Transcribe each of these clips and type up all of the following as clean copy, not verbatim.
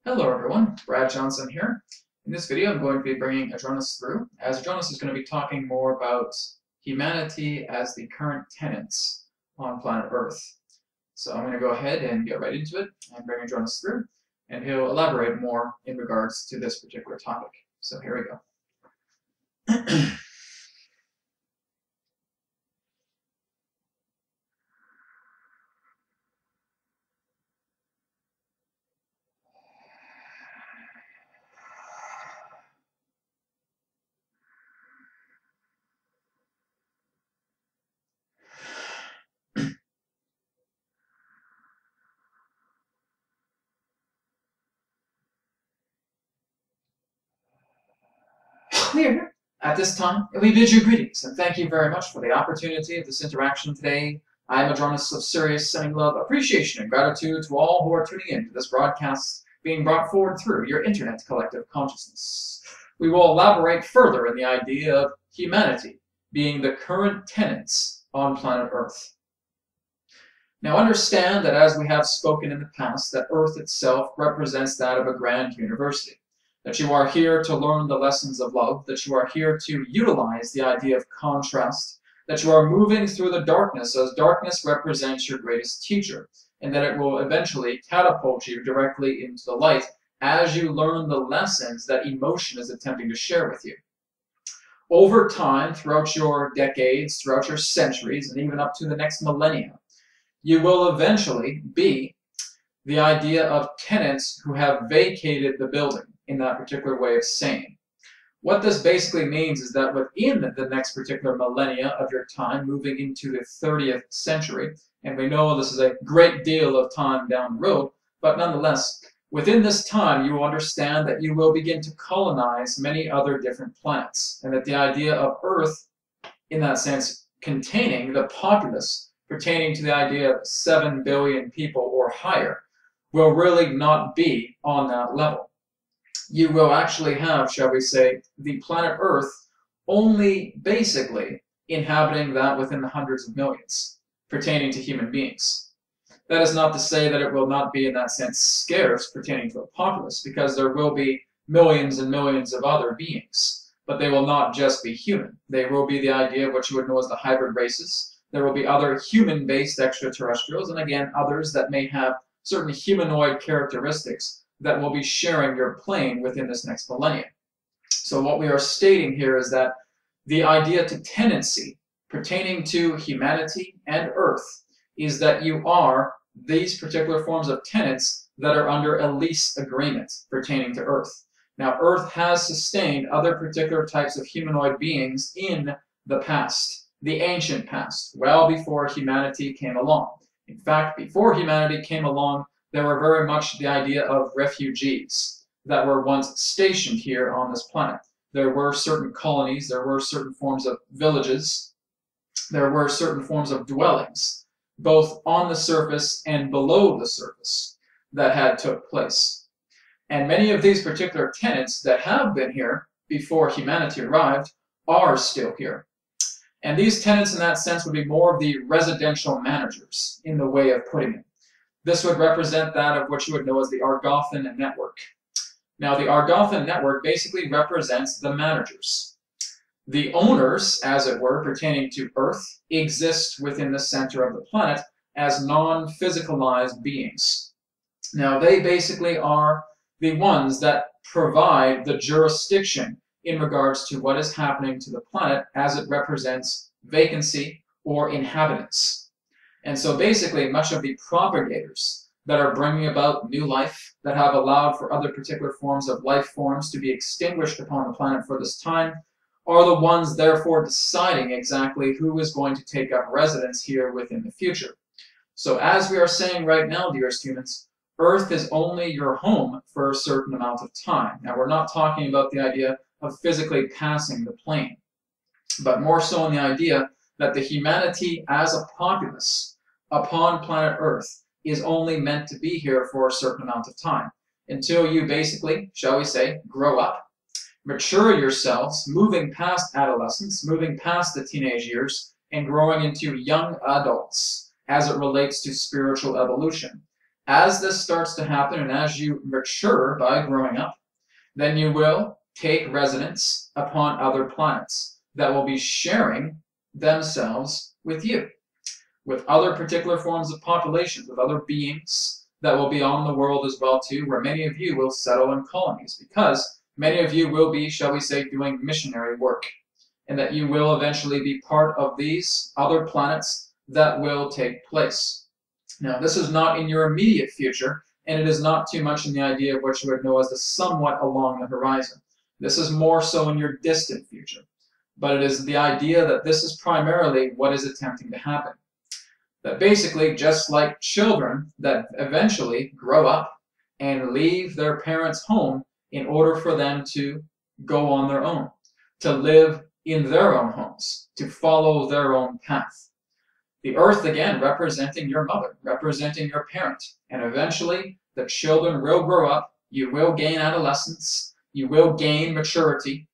Hello everyone, Brad Johnson here. In this video I'm going to be bringing Adronis through, as Adronis is going to be talking more about humanity as the current tenants on planet Earth. So I'm going to go ahead and get right into it and bring Adronis through, and he'll elaborate more in regards to this particular topic. So here we go. Clear. At this time, we bid you greetings and thank you very much for the opportunity of this interaction today. I am Adronis of Sirius, sending love, appreciation, and gratitude to all who are tuning in to this broadcast being brought forward through your internet collective consciousness. We will elaborate further in the idea of humanity being the current tenants on planet Earth. Now understand that as we have spoken in the past, that Earth itself represents that of a grand university. That you are here to learn the lessons of love, that you are here to utilize the idea of contrast, that you are moving through the darkness as darkness represents your greatest teacher, and that it will eventually catapult you directly into the light as you learn the lessons that emotion is attempting to share with you. Over time, throughout your decades, throughout your centuries, and even up to the next millennia, you will eventually be the idea of tenants who have vacated the building, in that particular way of saying. What this basically means is that within the next particular millennia of your time, moving into the 30th century, and we know this is a great deal of time down the road, but nonetheless, within this time you will understand that you will begin to colonize many other different planets, and that the idea of Earth, in that sense, containing the populace pertaining to the idea of 7 billion people or higher, will really not be on that level. You will actually have, shall we say, the planet Earth only basically inhabiting that within the hundreds of millions pertaining to human beings. That is not to say that it will not be in that sense scarce pertaining to a populace, because there will be millions and millions of other beings, but they will not just be human. They will be the idea of what you would know as the hybrid races. There will be other human-based extraterrestrials, and again, others that may have certain humanoid characteristics that will be sharing your plane within this next millennium. So what we are stating here is that the idea to tenancy pertaining to humanity and Earth is that you are these particular forms of tenants that are under a lease agreement pertaining to Earth. Now, Earth has sustained other particular types of humanoid beings in the past, the ancient past, well before humanity came along. In fact, before humanity came along, there were very much the idea of refugees that were once stationed here on this planet. There were certain colonies, there were certain forms of villages, there were certain forms of dwellings, both on the surface and below the surface, that had took place. And many of these particular tenants that have been here before humanity arrived are still here. And these tenants in that sense would be more of the residential managers in the way of putting it. This would represent that of what you would know as the Agartha network. Now, the Agartha network basically represents the managers. The owners, as it were, pertaining to Earth, exist within the center of the planet as non-physicalized beings. Now, they basically are the ones that provide the jurisdiction in regards to what is happening to the planet as it represents vacancy or inhabitants. And so basically, much of the propagators that are bringing about new life, that have allowed for other particular forms of life forms to be extinguished upon the planet for this time, are the ones therefore deciding exactly who is going to take up residence here within the future. So as we are saying right now, dearest humans, Earth is only your home for a certain amount of time. Now, we're not talking about the idea of physically passing the plane, but more so in the idea that the humanity as a populace upon planet Earth is only meant to be here for a certain amount of time, until you basically, shall we say, grow up, mature yourselves, moving past adolescence, moving past the teenage years, and growing into young adults as it relates to spiritual evolution. As this starts to happen and as you mature by growing up, then you will take residence upon other planets that will be sharing themselves with you, with other particular forms of populations, with other beings that will be on the world as well too, where many of you will settle in colonies, because many of you will be, shall we say, doing missionary work, and that you will eventually be part of these other planets that will take place. Now, this is not in your immediate future, and it is not too much in the idea of what you would know as the somewhat along the horizon. This is more so in your distant future. But it is the idea that this is primarily what is attempting to happen. That basically, just like children that eventually grow up and leave their parents' home in order for them to go on their own, to live in their own homes, to follow their own path. The earth, again, representing your mother, representing your parent. And eventually, the children will grow up, you will gain adolescence, you will gain maturity,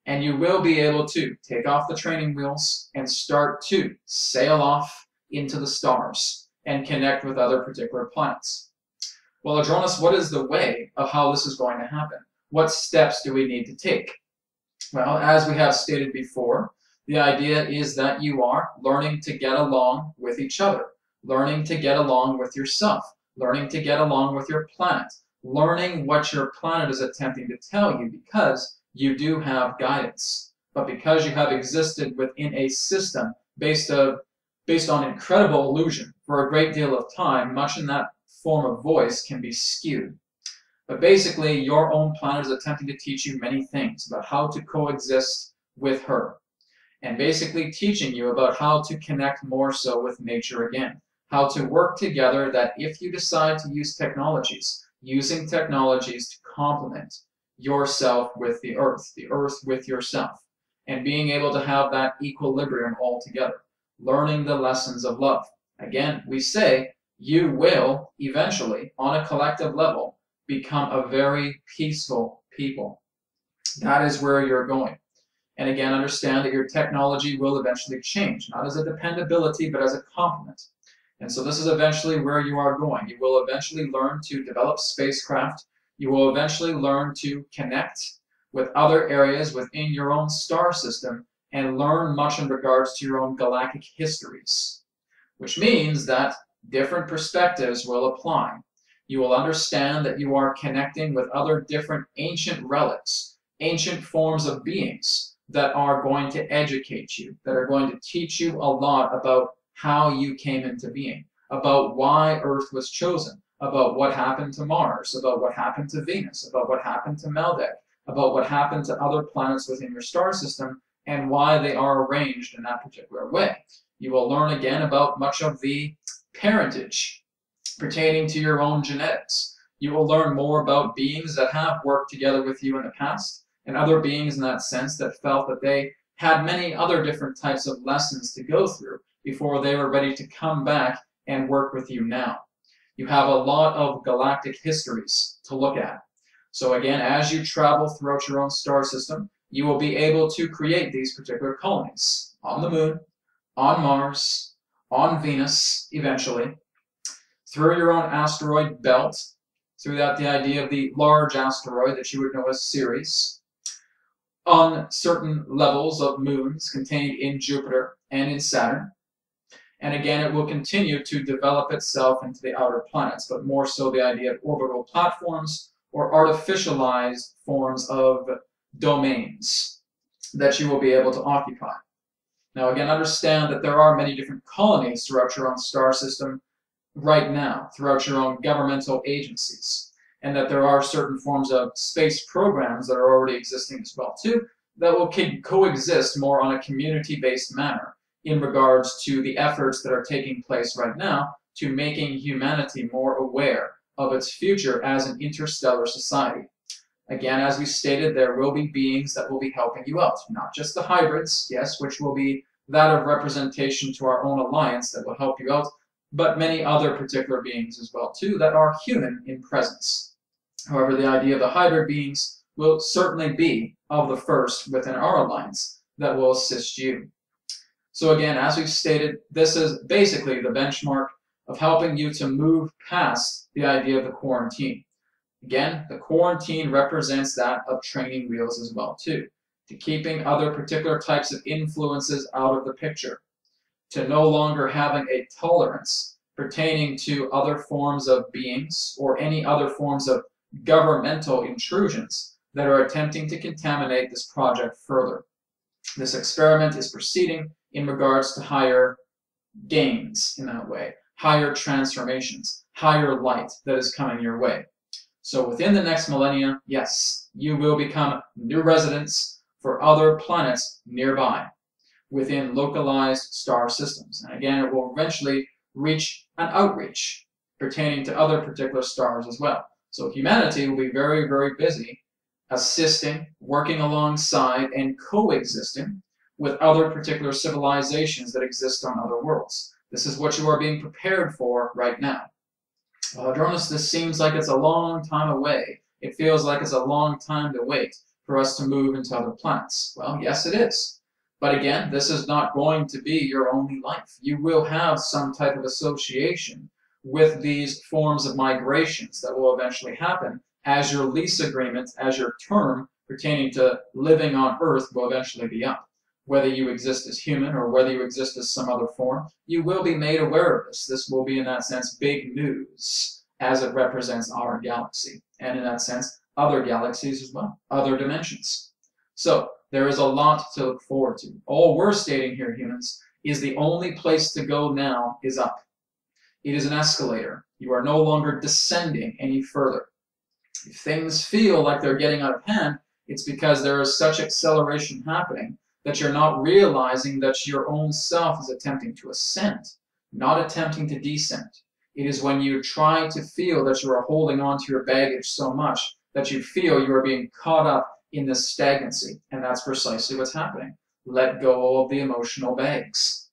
and you will be able to take off the training wheels and start to sail off into the stars and connect with other particular planets. Well, Adronis, what is the way of how this is going to happen? What steps do we need to take? Well, as we have stated before, the idea is that you are learning to get along with each other, learning to get along with yourself, learning to get along with your planet, learning what your planet is attempting to tell you, because you do have guidance. But because you have existed within a system based on incredible illusion for a great deal of time, much in that form of voice can be skewed. But basically, your own planet is attempting to teach you many things about how to coexist with her. And basically teaching you about how to connect more so with nature again. How to work together, that if you decide to use technologies, using technologies to complement yourself with the earth with yourself, and being able to have that equilibrium all together, learning the lessons of love. Again, we say you will eventually, on a collective level, become a very peaceful people. That is where you're going. And again, understand that your technology will eventually change, not as a dependability, but as a complement. And so this is eventually where you are going. You will eventually learn to develop spacecraft. You will eventually learn to connect with other areas within your own star system and learn much in regards to your own galactic histories, which means that different perspectives will apply. You will understand that you are connecting with other different ancient relics, ancient forms of beings that are going to educate you, that are going to teach you a lot about how you came into being, about why Earth was chosen, about what happened to Mars, about what happened to Venus, about what happened to Meldek, about what happened to other planets within your star system, and why they are arranged in that particular way. You will learn again about much of the parentage pertaining to your own genetics. You will learn more about beings that have worked together with you in the past, and other beings in that sense that felt that they had many other different types of lessons to go through before they were ready to come back and work with you now. You have a lot of galactic histories to look at. So again, as you travel throughout your own star system, you will be able to create these particular colonies on the Moon, on Mars, on Venus, eventually, through your own asteroid belt, through that the idea of the large asteroid that you would know as Ceres, on certain levels of moons contained in Jupiter and in Saturn. And again, it will continue to develop itself into the outer planets, but more so the idea of orbital platforms or artificialized forms of domains that you will be able to occupy. Now again, understand that there are many different colonies throughout your own star system right now, throughout your own governmental agencies, and that there are certain forms of space programs that are already existing as well too, that will coexist more on a community-based manner in regards to the efforts that are taking place right now to making humanity more aware of its future as an interstellar society. Again, as we stated, there will be beings that will be helping you out, not just the hybrids, yes, which will be that of representation to our own alliance that will help you out, but many other particular beings as well too that are human in presence. However, the idea of the hybrid beings will certainly be of the first within our alliance that will assist you. So again, as we've stated, this is basically the benchmark of helping you to move past the idea of the quarantine. Again, the quarantine represents that of training wheels as well too, to keeping other particular types of influences out of the picture, to no longer having a tolerance pertaining to other forms of beings or any other forms of governmental intrusions that are attempting to contaminate this project further. This experiment is proceeding in regards to higher gains in that way, higher transformations, higher light that is coming your way. So within the next millennia, yes, you will become new residents for other planets nearby within localized star systems. And again, it will eventually reach an outreach pertaining to other particular stars as well. So humanity will be very, very busy assisting, working alongside, and coexisting with other particular civilizations that exist on other worlds. This is what you are being prepared for right now. Adronis, this seems like it's a long time away. It feels like it's a long time to wait for us to move into other planets. Well, yes, it is. But again, this is not going to be your only life. You will have some type of association with these forms of migrations that will eventually happen as your lease agreement, as your term pertaining to living on Earth will eventually be up. Whether you exist as human or whether you exist as some other form, you will be made aware of this. This will be, in that sense, big news as it represents our galaxy. And in that sense, other galaxies as well, other dimensions. So there is a lot to look forward to. All we're stating here, humans, is the only place to go now is up. It is an escalator. You are no longer descending any further. If things feel like they're getting out of hand, it's because there is such acceleration happening that you're not realizing that your own self is attempting to ascend, not attempting to descend. It is when you try to feel that you are holding on to your baggage so much that you feel you are being caught up in this stagnancy. And that's precisely what's happening. Let go of the emotional bags.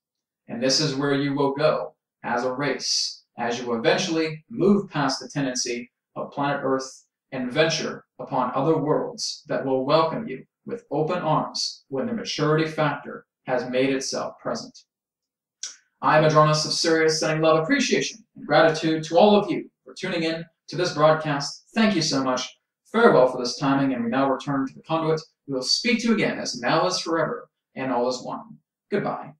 And this is where you will go as a race, as you eventually move past the tendency of planet Earth and venture upon other worlds that will welcome you with open arms when the maturity factor has made itself present. I'm Adronis of Sirius, sending love, appreciation, and gratitude to all of you for tuning in to this broadcast. Thank you so much. Farewell for this timing, and we now return to the conduit. We will speak to you again as now is forever, and all is one. Goodbye.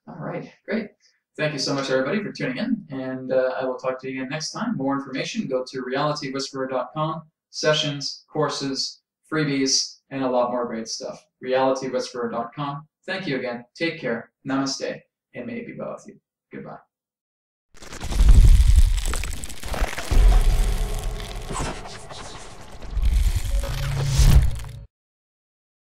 All right, great. Thank you so much, everybody, for tuning in, and I will talk to you again next time. More information, go to realitywhisperer.com, sessions, courses, freebies, and a lot more great stuff. realitywhisperer.com. Thank you again. Take care. Namaste, and may it be well with you. Goodbye.